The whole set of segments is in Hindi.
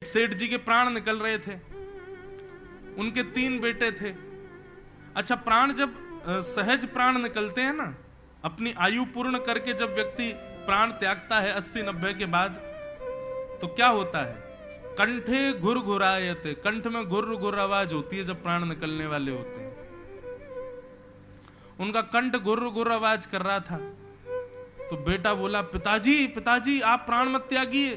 सेठ जी के प्राण निकल रहे थे, उनके 3 बेटे थे। अच्छा, प्राण जब सहज प्राण निकलते हैं ना, अपनी आयु पूर्ण करके जब व्यक्ति प्राण त्यागता है 80-90 के बाद, तो क्या होता है? कंठे घुर घुरायते, कंठ में घुर घुर आवाज होती है जब प्राण निकलने वाले होते हैं। उनका कंठ घुर घुर आवाज कर रहा था, तो बेटा बोला, पिताजी पिताजी आप प्राण मत त्यागिए।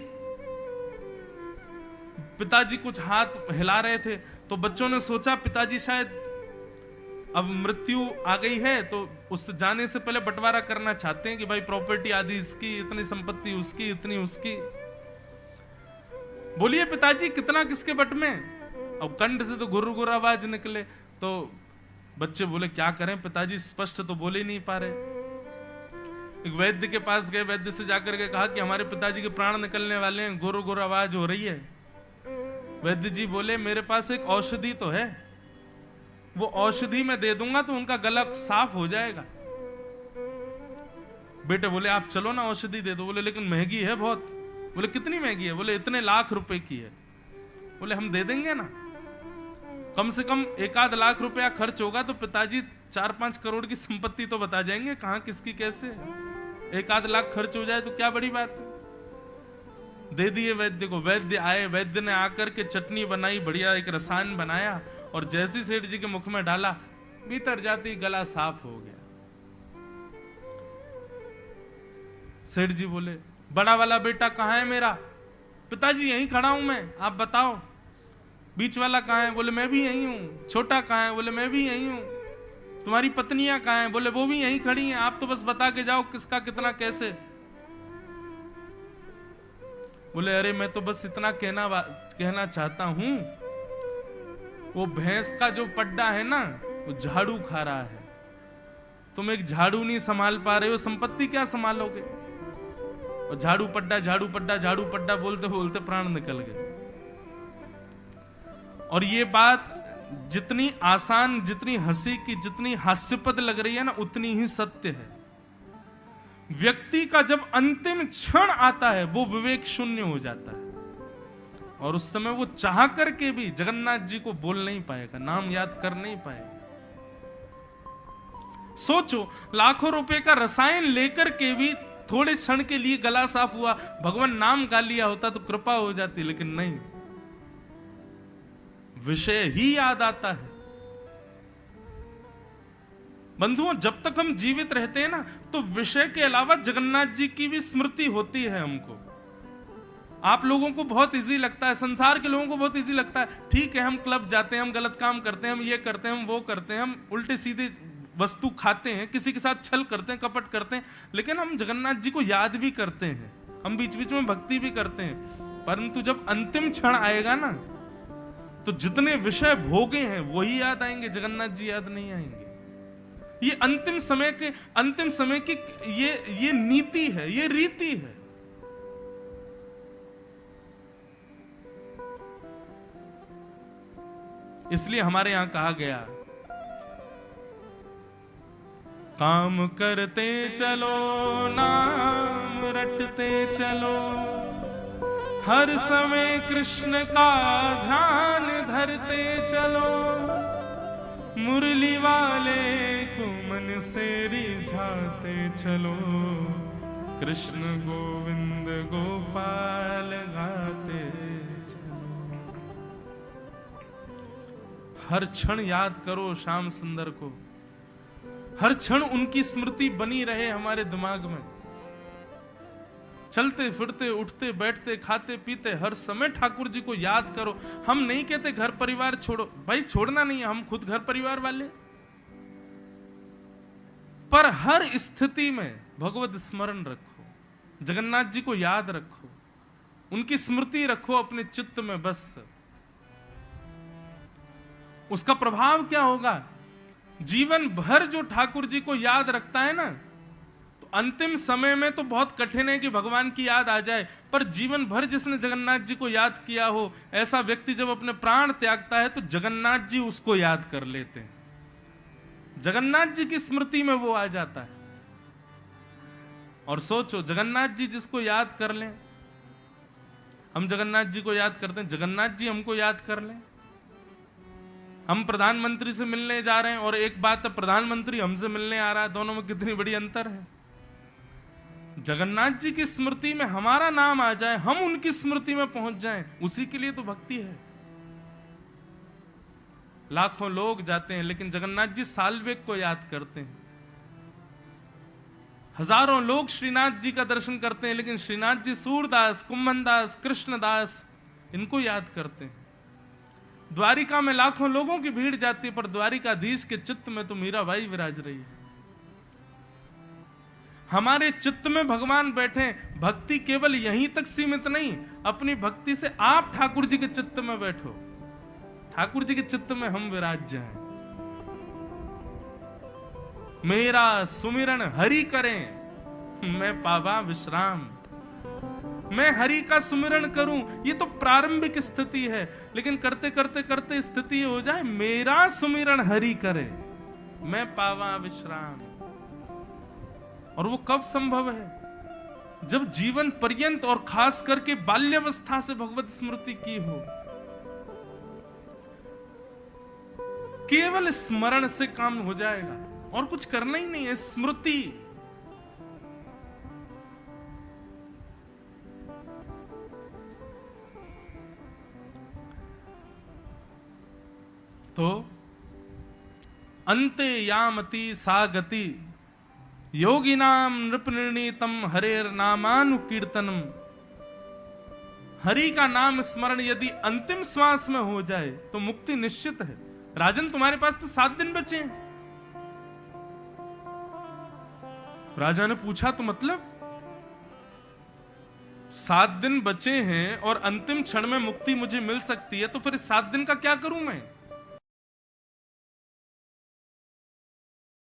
पिताजी कुछ हाथ हिला रहे थे, तो बच्चों ने सोचा पिताजी शायद अब मृत्यु आ गई है, तो उस जाने से पहले बंटवारा करना चाहते हैं कि भाई प्रॉपर्टी आदि इसकी, इतनी संपत्ति उसकी, इतनी उसकी। बोलिए पिताजी कितना किसके बट में? अब कंठ से तो गुर्र गुर्र आवाज निकले, तो बच्चे बोले क्या करें पिताजी, स्पष्ट तो बोल ही नहीं पा रहे। एक वैद्य के पास गए, वैद्य से जाकर के कहा कि हमारे पिताजी के प्राण निकलने वाले हैं, गुर्र गुर्र आवाज हो रही है। वैद्य जी बोले मेरे पास एक औषधि तो है, वो औषधि मैं दे दूंगा तो उनका गला साफ हो जाएगा। बेटे बोले आप चलो ना औषधि दे दो। बोले लेकिन महंगी है बहुत। बोले कितनी महंगी है? बोले इतने लाख रुपए की है। बोले हम दे देंगे ना, कम से कम 1-8 लाख रुपया खर्च होगा तो पिताजी 4-5 करोड़ की संपत्ति तो बता जाएंगे, कहां किसकी कैसे। 1-8 लाख खर्च हो जाए तो क्या बड़ी बात है। दे दिए वैद्य को। वैद्य आए, वैद्य ने आकर के चटनी बनाई, बढ़िया एक रसायन बनाया, और जैसी सेठ जी के मुख में डाला, भीतर जाती गला साफ हो गया। सेठ जी बोले बड़ा वाला बेटा कहां है मेरा? पिताजी यहीं खड़ा हूं मैं, आप बताओ। बीच वाला कहां है? बोले मैं भी यहीं हूं। छोटा कहां है? बोले मैं भी यहीं हूं। तुम्हारी पत्नियां कहां हैं? बोले वो भी यहीं खड़ी हैं, आप तो बस बता के जाओ किसका कितना कैसे। बोले अरे मैं तो बस इतना कहना चाहता हूं, वो भैंस का जो पड्डा है ना, वो झाड़ू खा रहा है, तुम एक झाड़ू नहीं संभाल पा रहे हो, संपत्ति क्या संभालोगे। और झाड़ू पड्डा झाड़ू पड्डा झाड़ू पड्डा बोलते बोलते प्राण निकल गए। और ये बात जितनी आसान, जितनी हंसी की, जितनी हास्यपद लग रही है ना, उतनी ही सत्य है। व्यक्ति का जब अंतिम क्षण आता है वो विवेक शून्य हो जाता है, और उस समय वो चाह करके भी जगन्नाथ जी को बोल नहीं पाएगा, नाम याद कर नहीं पाएगा। सोचो, लाखों रुपए का रसायन लेकर के भी थोड़े क्षण के लिए गला साफ हुआ, भगवान नाम गा लिया होता तो कृपा हो जाती, लेकिन नहीं, विषय ही याद आता है। बंधुओं, जब तक हम जीवित रहते हैं ना, तो विषय के अलावा जगन्नाथ जी की भी स्मृति होती है हमको। आप लोगों को बहुत इजी लगता है, संसार के लोगों को बहुत इजी लगता है, ठीक है हम क्लब जाते हैं, हम गलत काम करते हैं, हम ये करते हैं, हम वो करते हैं, हम उल्टे सीधे वस्तु खाते हैं, किसी के साथ छल करते हैं, कपट करते हैं, लेकिन हम जगन्नाथ जी को याद भी करते हैं, हम बीच बीच में भक्ति भी करते हैं। परंतु जब अंतिम क्षण आएगा ना, तो जितने विषय भोगे हैं वही याद आएंगे, जगन्नाथ जी याद नहीं आएंगे। ये अंतिम समय की ये नीति है, ये रीति है। इसलिए हमारे यहां कहा गया, काम करते चलो नाम रटते चलो, हर समय कृष्ण का ध्यान धरते चलो, मुरली वाले को मन से रिझाते चलो, कृष्ण गोविंद गोपाल गाते चलो। हर क्षण याद करो श्याम सुंदर को, हर क्षण उनकी स्मृति बनी रहे हमारे दिमाग में। चलते फिरते, उठते बैठते, खाते पीते, हर समय ठाकुर जी को याद करो। हम नहीं कहते घर परिवार छोड़ो, भाई छोड़ना नहीं है, हम खुद घर परिवार वाले, पर हर स्थिति में भगवत स्मरण रखो, जगन्नाथ जी को याद रखो, उनकी स्मृति रखो अपने चित्त में बस। उसका प्रभाव क्या होगा? जीवन भर जो ठाकुर जी को याद रखता है ना, तो अंतिम समय में तो बहुत कठिन है कि भगवान की याद आ जाए, पर जीवन भर जिसने जगन्नाथ जी को याद किया हो, ऐसा व्यक्ति जब अपने प्राण त्यागता है तो जगन्नाथ जी उसको याद कर लेते हैं, जगन्नाथ जी की स्मृति में वो आ जाता है। और सोचो, जगन्नाथ जी जिसको याद कर लें, हम जगन्नाथ जी को याद करते हैं, जगन्नाथ जी हमको याद कर लें। हम प्रधानमंत्री से मिलने जा रहे हैं और एक बात है, प्रधानमंत्री हमसे मिलने आ रहा है, दोनों में कितनी बड़ी अंतर है। जगन्नाथ जी की स्मृति में हमारा नाम आ जाए, हम उनकी स्मृति में पहुंच जाएं, उसी के लिए तो भक्ति है। लाखों लोग जाते हैं लेकिन जगन्नाथ जी साल्वेग को याद करते हैं। हजारों लोग श्रीनाथ जी का दर्शन करते हैं लेकिन श्रीनाथ जी सूरदास, कुंभनदास, कृष्णदास इनको याद करते हैं। द्वारिका में लाखों लोगों की भीड़ जाती है पर द्वारिकाधीश के चित्त में तो मीराबाई विराज रही है। हमारे चित्त में भगवान बैठे। भक्ति केवल यहीं तक सीमित नहीं, अपनी भक्ति से आप ठाकुर जी के चित्त में बैठो, ठाकुर जी के चित्त में हम विराज जाएं। मेरा सुमिरन हरि करें मैं पावा विश्राम। मैं हरि का सुमिरन करूं, ये तो प्रारंभिक स्थिति है, लेकिन करते करते करते स्थिति हो जाए मेरा सुमिरन हरि करे मैं पावा विश्राम। और वो कब संभव है? जब जीवन पर्यंत और खास करके बाल्यावस्था से भगवत स्मृति की हो। केवल स्मरण से काम हो जाएगा और कुछ करना ही नहीं है। स्मृति तो अन्ते यामति सा गति योगिनाम नृपनिर्णीतम हरेर नामानुकीर्तनम। हरि का नाम स्मरण यदि अंतिम श्वास में हो जाए तो मुक्ति निश्चित है। राजन तुम्हारे पास तो 7 दिन बचे हैं। राजा ने पूछा तो मतलब 7 दिन बचे हैं और अंतिम क्षण में मुक्ति मुझे मिल सकती है, तो फिर 7 दिन का क्या करूं मैं?